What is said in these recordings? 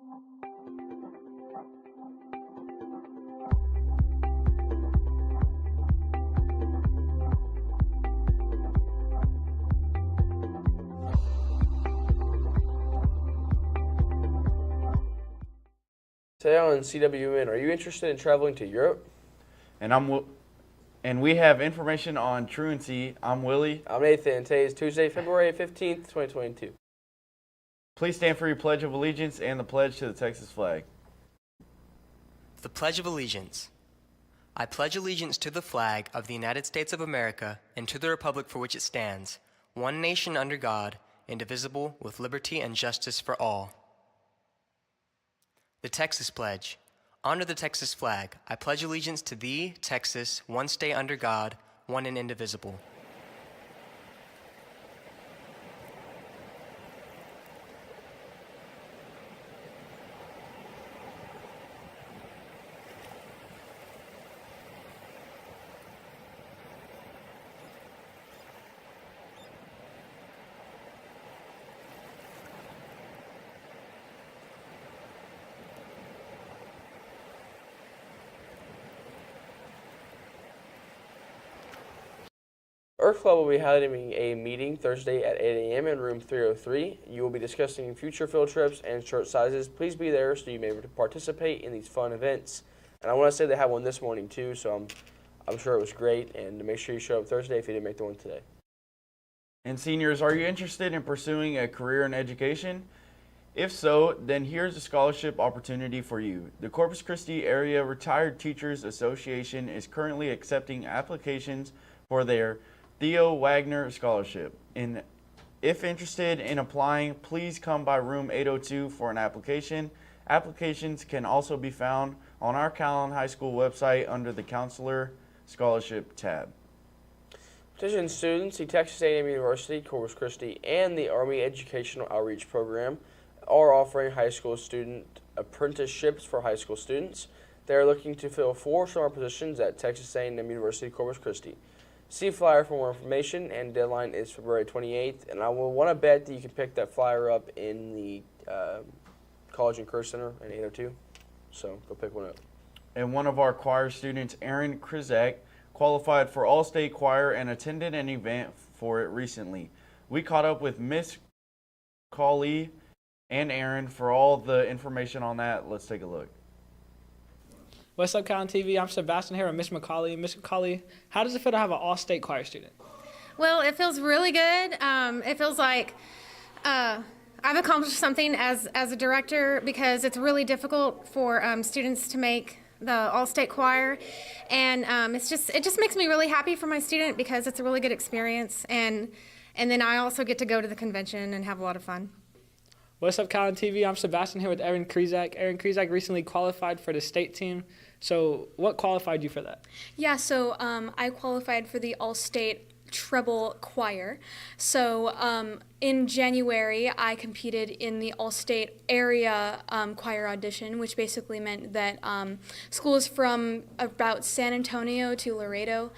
Today on CWN, are you interested in traveling to Europe? And we have information on truancy. I'm Willie. I'm Nathan. Today is Tuesday, February 15th, 2022. Please stand for your Pledge of Allegiance and the pledge to the Texas flag. The Pledge of Allegiance. I pledge allegiance to the flag of the United States of America and to the republic for which it stands, one nation under God, indivisible, with liberty and justice for all. The Texas Pledge. Under the Texas flag, I pledge allegiance to thee, Texas, one state under God, one and indivisible. Earth Club will be having a meeting Thursday at 8 a.m. in room 303. You will be discussing future field trips and shirt sizes. Please be there so you may participate in these fun events. And I want to say they had one this morning too, so I'm sure it was great. And make sure you show up Thursday if you didn't make the one today. And seniors, are you interested in pursuing a career in education? If so, then here's a scholarship opportunity for you. The Corpus Christi Area Retired Teachers Association is currently accepting applications for their Theo Wagner Scholarship. And if interested in applying, please come by room 802 for an application. Applications can also be found on our Calallen High School website under the Counselor Scholarship tab. Petition students, the Texas A&M University, Corpus Christi, and the Army Educational Outreach Program are offering high school student apprenticeships for high school students. They are looking to fill 4 summer positions at Texas A&M University, Corpus Christi. See flyer for more information, and deadline is February 28th. And I will want to bet that you can pick that flyer up in the College and Career Center in 802. So go pick one up. And one of our choir students, Aaron Krizak, qualified for All-State Choir and attended an event for it recently. We caught up with Miss Cawley and Aaron for all the information on that. Let's take a look. What's up, Calallen TV? I'm Sebastian here with Miss McCauley. Miss McCauley, how does it feel to have an all-state choir student? Well, it feels really good. It feels like I've accomplished something as a director, because it's really difficult for students to make the all-state choir, and it just makes me really happy for my student, because it's a really good experience, and then I also get to go to the convention and have a lot of fun. What's up, Calallen TV? I'm Sebastian here with Aaron Krizak. Aaron Krizak recently qualified for the state team. So what qualified you for that? Yeah, so I qualified for the all-state treble choir. So in January, I competed in the all-state area choir audition, which basically meant that schools from about San Antonio to Laredo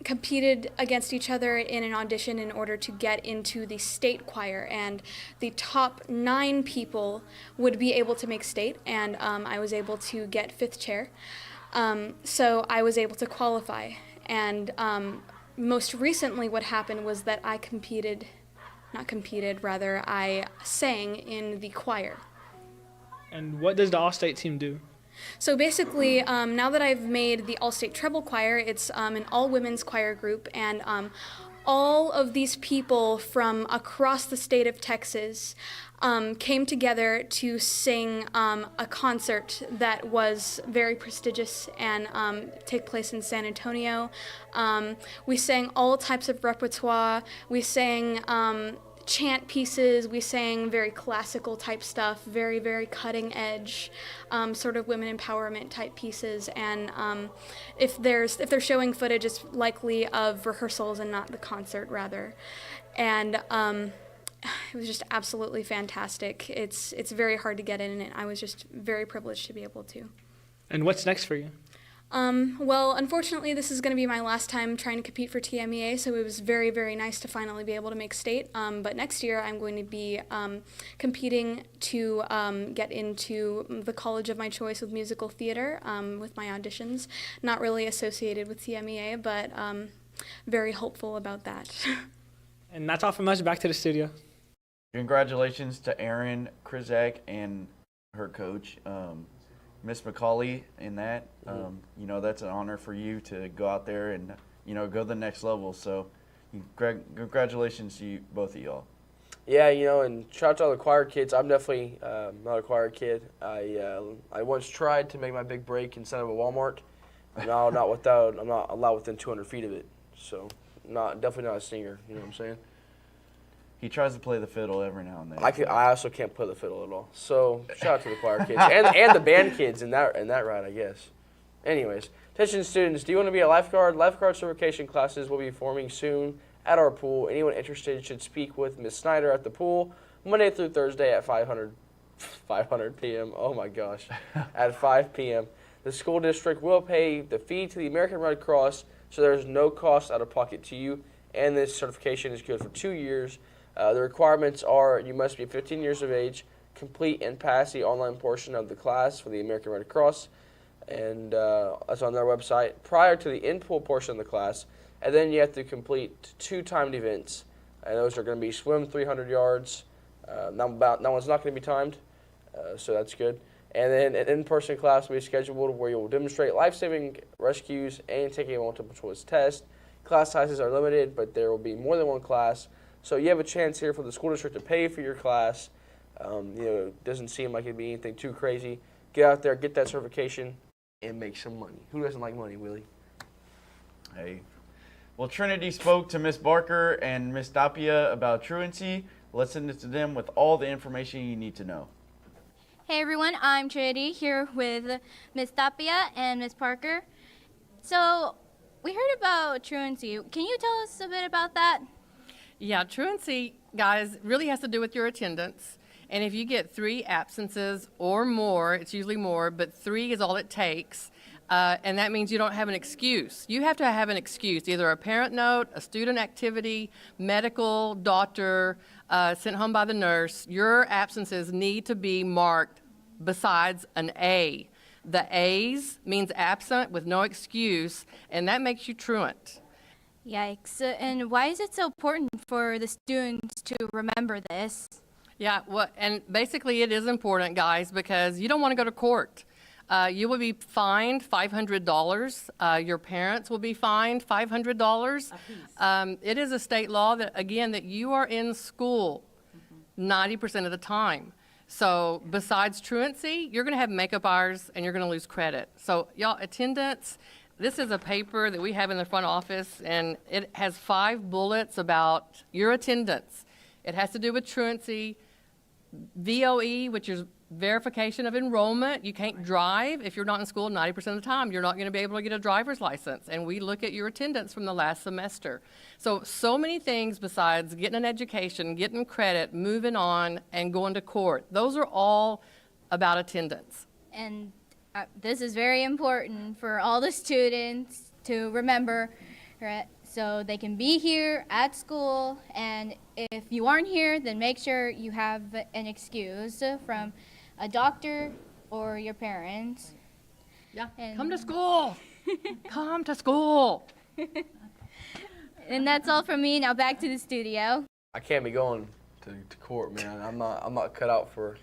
competed against each other in an audition in order to get into the state choir, and the top 9 people would be able to make state, and I was able to get 5th chair. So I was able to qualify, and most recently what happened was that I sang in the choir. And what does the all-state team do? So basically, now that I've made the all-state treble choir, it's an all-women's choir group, and all of these people from across the state of Texas came together to sing a concert that was very prestigious and take place in San Antonio. We sang all types of repertoire. We sang chant pieces. We sang very classical type stuff, very, very cutting edge, sort of women empowerment type pieces. And if they're showing footage, it's likely of rehearsals and not the concert, rather. And it was just absolutely fantastic. It's very hard to get in, and I was just very privileged to be able to. And what's next for you? Well, unfortunately, this is going to be my last time trying to compete for TMEA, so it was very, very nice to finally be able to make state. But next year, I'm going to be competing to get into the college of my choice with musical theater with my auditions. Not really associated with TMEA, but very hopeful about that. And that's all from us. Back to the studio. Congratulations to Erin Krizak and her coach, Miss McCauley, in that. You know, that's an honor for you to go out there and, you know, go to the next level. So congratulations to you, both of y'all. Yeah, you know, and shout out to all the choir kids. I'm definitely not a choir kid. I once tried to make my big break inside of a Walmart. No, not without. I'm not allowed within 200 feet of it. So, definitely not a singer. You know what I'm saying? He tries to play the fiddle every now and then. I also can't play the fiddle at all. So shout out to the choir kids and the band kids in that ride, I guess. Anyways, attention students, do you want to be a lifeguard? Lifeguard certification classes will be forming soon at our pool. Anyone interested should speak with Ms. Snyder at the pool Monday through Thursday at 500 p.m. Oh my gosh, at 5 p.m. The school district will pay the fee to the American Red Cross, so there is no cost out of pocket to you. And this certification is good for 2 years. The requirements are you must be 15 years of age, complete and pass the online portion of the class for the American Red Cross, and that's on their website, prior to the in-pool portion of the class, and then you have to complete 2 timed events, and those are going to be swim 300 yards. That one's not going to be timed, so that's good. And then an in-person class will be scheduled where you will demonstrate life-saving rescues and take a multiple-choice test. Class sizes are limited, but there will be more than one class. So you have a chance here for the school district to pay for your class. You know, it doesn't seem like it'd be anything too crazy. Get out there, get that certification, and make some money. Who doesn't like money, Willie? Hey. Well, Trinity spoke to Miss Barker and Miss Tapia about truancy. Listen to them with all the information you need to know. Hey everyone, I'm Trinity here with Miss Tapia and Miss Parker. So, we heard about truancy. Can you tell us a bit about that? Yeah, truancy, guys, really has to do with your attendance. And if you get 3 absences or more, it's usually more, but 3 is all it takes. And that means you don't have an excuse. You have to have an excuse, either a parent note, a student activity, medical, doctor, sent home by the nurse. Your absences need to be marked besides an A. The A's means absent with no excuse, and that makes you truant. Yikes. And why is it so important for the students to remember this? Yeah, well, and basically it is important, guys, because you don't want to go to court. You will be fined $500. Your parents will be fined $500. It is a state law that, again, that you are in school 90% of the time. So besides truancy, you're going to have makeup hours and you're going to lose credit. So y'all, attendance, this is a paper that we have in the front office, and it has 5 bullets about your attendance. It has to do with truancy, VOE, which is verification of enrollment. You can't drive if you're not in school 90% of the time. You're not going to be able to get a driver's license, and we look at your attendance from the last semester. So many things besides getting an education, getting credit, moving on, and going to court. Those are all about attendance. And this is very important for all the students to remember, right? So they can be here at school, and if you aren't here, then make sure you have an excuse from a doctor or your parents. Yeah, come to school. Come to school. And that's all from me. Now back to the studio. I can't be going to court, man. I'm not cut out for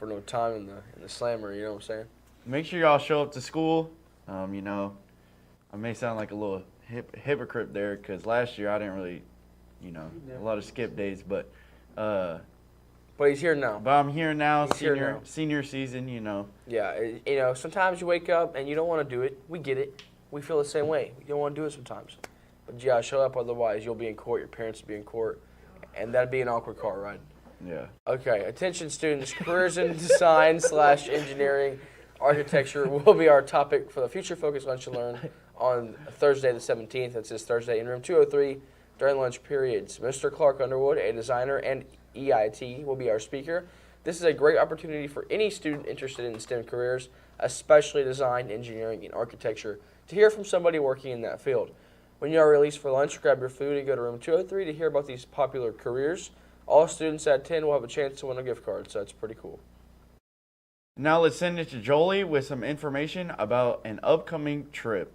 no time in the slammer. You know what I'm saying? Make sure y'all show up to school. You know, I may sound like a little hypocrite there because last year I didn't really, you know, a lot of skip days, but he's here now. But I'm here now, He's here now. senior season, you know. Yeah, you know, sometimes you wake up and you don't want to do it. We get it. We feel the same way. You don't want to do it sometimes. But yeah, show up, otherwise you'll be in court, your parents will be in court, and that'd be an awkward car ride. Yeah. Okay, attention students, careers in design / engineering, architecture will be our topic for the Future Focus Lunch and Learn on Thursday the 17th. That's this Thursday in room 203 during lunch periods. Mr. Clark Underwood, a designer and EIT, will be our speaker. This is a great opportunity for any student interested in STEM careers, especially design, engineering, and architecture, to hear from somebody working in that field. When you are released for lunch, grab your food and go to room 203 to hear about these popular careers. All students that attend will have a chance to win a gift card, so that's pretty cool. Now let's send it to Jolie with some information about an upcoming trip.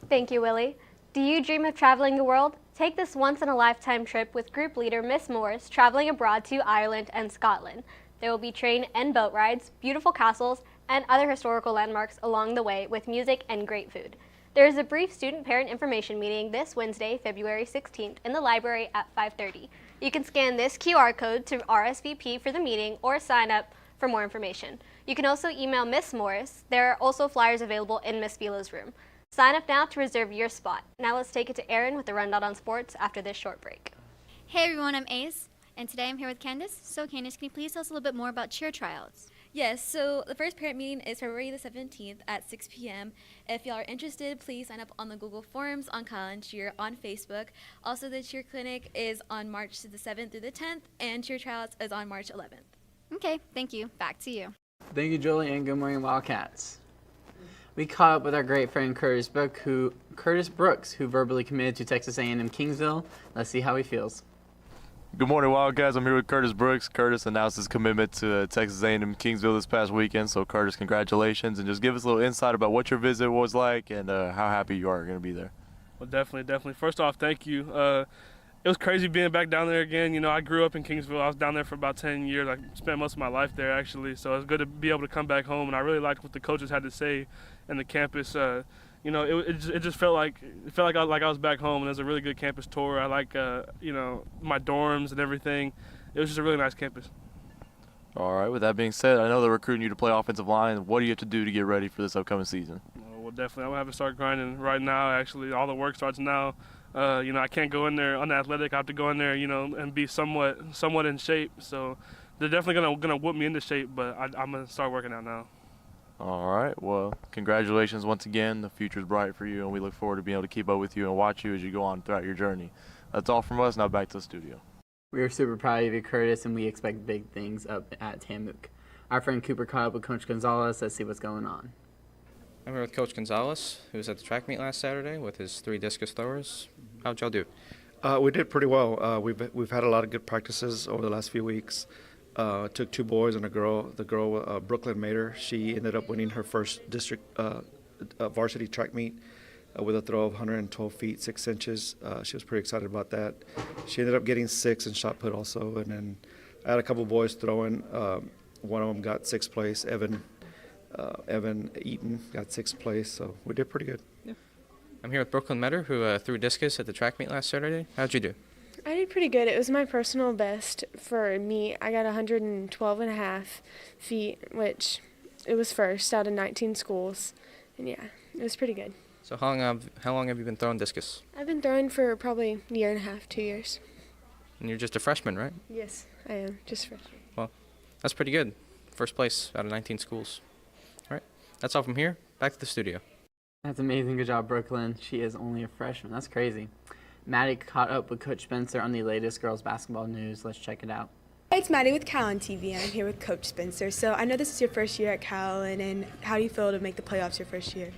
Thank you, Willie. Do you dream of traveling the world? Take this once-in-a-lifetime trip with group leader Miss Morris traveling abroad to Ireland and Scotland. There will be train and boat rides, beautiful castles, and other historical landmarks along the way with music and great food. There is a brief student-parent information meeting this Wednesday, February 16th in the library at 5:30. You can scan this QR code to RSVP for the meeting or sign up for more information. You can also email Miss Morris. There are also flyers available in Miss Vila's room. Sign up now to reserve your spot. Now let's take it to Erin with the rundown on sports after this short break. Hey everyone, I'm Ace, and today I'm here with Candace. So Candace, can you please tell us a little bit more about cheer tryouts? Yes, so the first parent meeting is February the 17th at 6 p.m. If y'all are interested, please sign up on the Google Forms on Calallen Cheer on Facebook. Also, the cheer clinic is on March the 7th through the 10th, and cheer tryouts is on March 11th. Okay, thank you. Back to you. Thank you, Jolie, and good morning, Wildcats. We caught up with our great friend Curtis Brooks, who verbally committed to Texas A&M Kingsville. Let's see how he feels. Good morning, Wildcats. I'm here with Curtis Brooks. Curtis announced his commitment to Texas A&M Kingsville this past weekend. So, Curtis, congratulations, and just give us a little insight about what your visit was like and how happy you are going to be there. Well, definitely. First off, thank you. It was crazy being back down there again. You know, I grew up in Kingsville. I was down there for about 10 years. I spent most of my life there, actually. So it's good to be able to come back home, and I really liked what the coaches had to say and the campus. You know, it just felt like I was back home, and it was a really good campus tour. I like you know, my dorms and everything. It was just a really nice campus. All right. With that being said, I know they're recruiting you to play offensive line. What do you have to do to get ready for this upcoming season? Well, definitely, I'm gonna have to start grinding right now. Actually, all the work starts now. You know, I can't go in there unathletic. I have to go in there, you know, and be somewhat in shape. So they're definitely gonna whip me into shape, but I'm gonna start working out now. All right. Well, congratulations once again. The future's bright for you, and we look forward to being able to keep up with you and watch you as you go on throughout your journey. That's all from us. Now back to the studio. We are super proud of you, Curtis, and we expect big things up at Tamuk. Our friend Cooper caught up with Coach Gonzalez. Let's see what's going on. I'm here with Coach Gonzalez, who was at the track meet last Saturday with his 3 discus throwers. How'd y'all do? We did pretty well. We've had a lot of good practices over the last few weeks. Took 2 boys and a girl. The girl, Brooklyn Mater, she ended up winning her first district varsity track meet with a throw of 112 feet 6 inches. She was pretty excited about that. She ended up getting 6 in shot put also. And then I had a couple boys throwing. One of them got 6th place. Evan Eaton got 6th place, so we did pretty good. Yeah. I'm here with Brooklyn Metter, who threw discus at the track meet last Saturday. How'd you do? I did pretty good. It was my personal best for me. I got 112.5 feet, which it was first out of 19 schools. And yeah, it was pretty good. So how long have you been throwing discus? I've been throwing for probably a year and a half, 2 years. And you're just a freshman, right? Yes, I am. Just freshman. Well, that's pretty good. First place out of 19 schools. All right. That's all from here. Back to the studio. That's amazing. Good job, Brooklyn. She is only a freshman. That's crazy. Maddie caught up with Coach Spencer on the latest girls basketball news. Let's check it out. Hi, it's Maddie with Calallen TV, and I'm here with Coach Spencer. So I know this is your first year at Calallen, and how do you feel to make the playoffs your first year?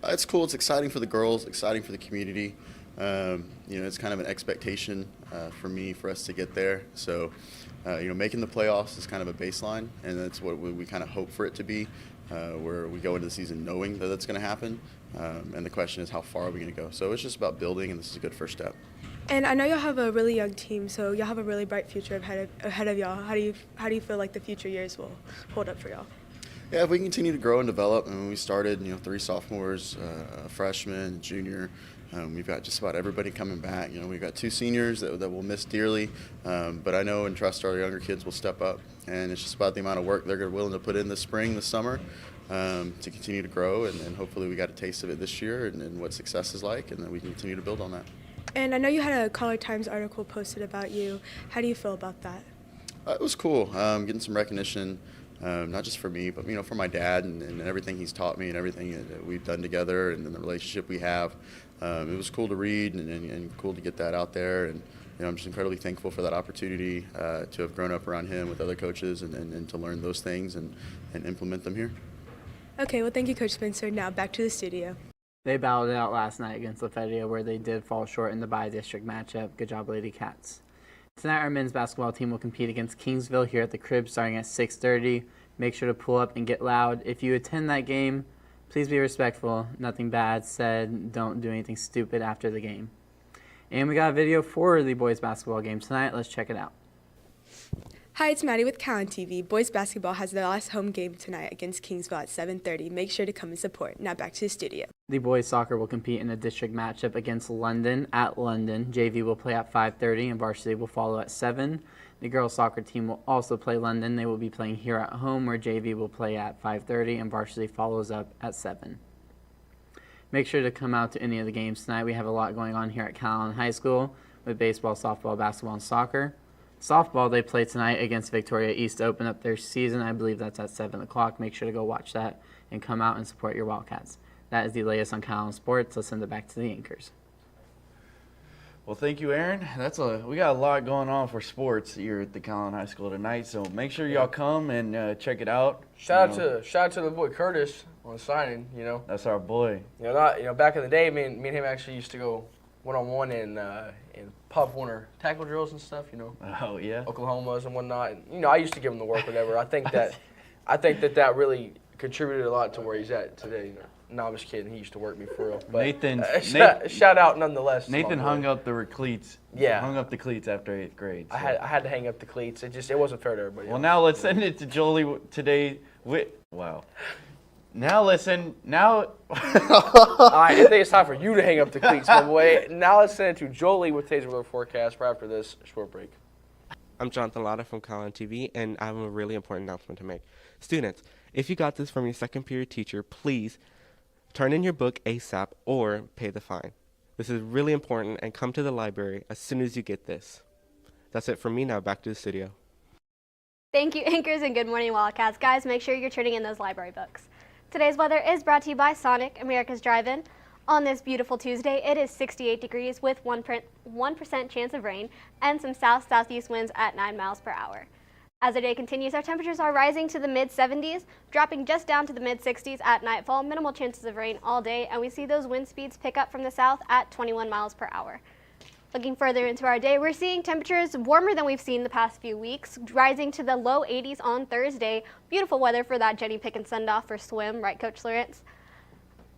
It's cool. It's exciting for the girls, exciting for the community. You know, it's kind of an expectation for us to get there. So, you know, making the playoffs is kind of a baseline, and that's what we kind of hope for it to be, where we go into the season knowing that that's going to happen. And the question is, how far are we going to go? So it's just about building, and this is a good first step. And I know y'all have a really young team, so y'all have a really bright future ahead of y'all. How do you feel like the future years will hold up for y'all? Yeah, if we continue to grow and develop, and when we started, you know, 3 sophomores, a freshman, a junior. We've got just about everybody coming back. You know, we've got 2 seniors that we'll miss dearly, but I know and trust our younger kids will step up, and it's just about the amount of work they're willing to put in this spring, this summer, to continue to grow, and hopefully we got a taste of it this year and what success is like, and then we can continue to build on that. And I know you had a Caller Times article posted about you. How do you feel about that? It was cool, getting some recognition, not just for me, but, you know, for my dad and everything he's taught me and everything that we've done together and the relationship we have. It was cool to read and cool to get that out there, and I'm just incredibly thankful for that opportunity to have grown up around him with other coaches and to learn those things and implement them here. Okay, well, thank you, Coach Spencer. Now back to the studio. They battled it out last night against Lafayette, where they did fall short in the bi-district matchup. Good job, Lady Cats. Tonight, our men's basketball team will compete against Kingsville here at the Crib starting at 6:30. Make sure to pull up and get loud. If you attend that game, please be respectful. Nothing bad said. Don't do anything stupid after the game. And we got a video for the boys basketball game tonight. Let's check it out. Hi, it's Maddie with Calallen TV. Boys basketball has their last home game tonight against Kingsville at 7:30. Make sure to come and support. Now back to the studio. The boys soccer will compete in a district matchup against London at London. JV will play at 5:30 and varsity will follow at 7. The girls soccer team will also play London. They will be playing here at home, where JV will play at 5:30 and varsity follows up at 7. Make sure to come out to any of the games tonight. We have a lot going on here at Calallen High School with baseball, softball, basketball, and soccer. Softball, they play tonight against Victoria East to open up their season. I believe that's at 7 o'clock. Make sure to go watch that and come out and support your Wildcats. That is the latest on Calallen Sports. Let's send it back to the anchors. Well, thank you, Aaron. We got a lot going on for sports here at the Calallen High School tonight, so make sure y'all come and check it out. Shout out to the boy Curtis on the signing. That's our boy. Back in the day, me and him actually used to go one-on-one in Pop Warner tackle drills and stuff. Oh yeah. Oklahomas and whatnot. And, I used to give him the work, whatever. I think that really contributed a lot to where he's at today. No, I'm just kidding. He used to work me for real. But Nathan, shout out nonetheless. Nathan hung up the cleats. Yeah. Hung up the cleats after 8th grade. So. I had to hang up the cleats. It wasn't fair to everybody. Well, now let's send it to Jolie today. Wow. Now listen. Now. I think it's time for you to hang up the cleats, my boy. Now let's send it to Jolie with today's weather forecast right after this short break. I'm Jonathan Latta from Calallen TV, and I have a really important announcement to make. Students, if you got this from your second period teacher, please turn in your book ASAP or pay the fine. This is really important, and come to the library as soon as you get this. That's it from me. Now back to the studio. Thank you, anchors, and good morning, Wildcats. Guys, make sure you're turning in those library books. Today's weather is brought to you by Sonic, America's Drive-In. On this beautiful Tuesday, it is 68 degrees with 1% chance of rain and some south-southeast winds at 9 miles per hour. As the day continues, our temperatures are rising to the mid-70s, dropping just down to the mid-60s at nightfall, minimal chances of rain all day, and we see those wind speeds pick up from the south at 21 miles per hour. Looking further into our day, we're seeing temperatures warmer than we've seen the past few weeks, rising to the low 80s on Thursday. Beautiful weather for that Jenny Pickens send-off for swim, right, Coach Lawrence?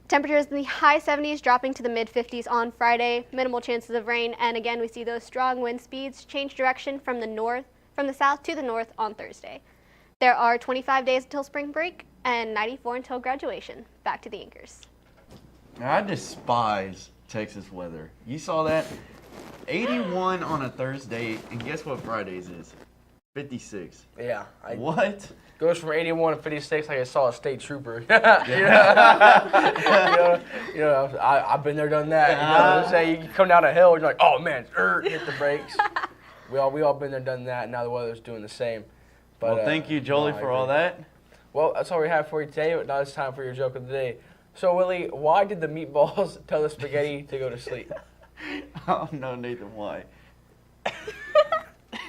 Temperatures in the high 70s, dropping to the mid-50s on Friday, minimal chances of rain, and again, we see those strong wind speeds change direction from the south to the north on Thursday. There are 25 days until spring break and 94 until graduation. Back to the anchors. Now, I despise Texas weather. You saw that? 81 on a Thursday, and guess what Fridays is? 56. Yeah. What? Goes from 81 to 56 like I saw a state trooper. I've been there, done that. Say you come down a hill, and you're like, oh man, hit the brakes. We all been there, done that. And now the weather's doing the same. But, well, thank you, Jolie, for all that. Well, that's all we have for you today. But now it's time for your joke of the day. So, Willie, why did the meatballs tell the spaghetti to go to sleep? Oh no, Nathan, why?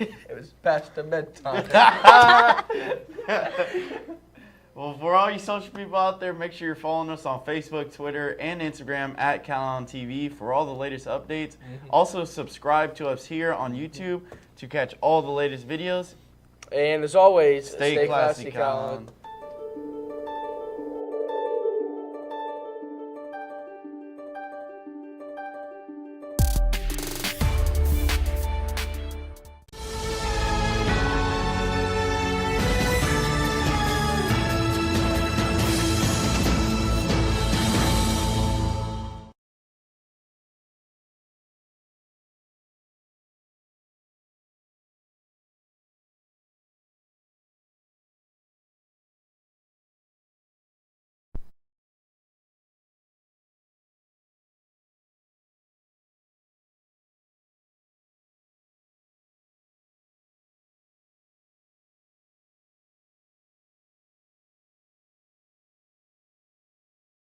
It was past the bedtime. Well, for all you social people out there, make sure you're following us on Facebook, Twitter, and Instagram at Calallen TV for all the latest updates. Also, subscribe to us here on YouTube to catch all the latest videos. And as always, stay classy, Calallen.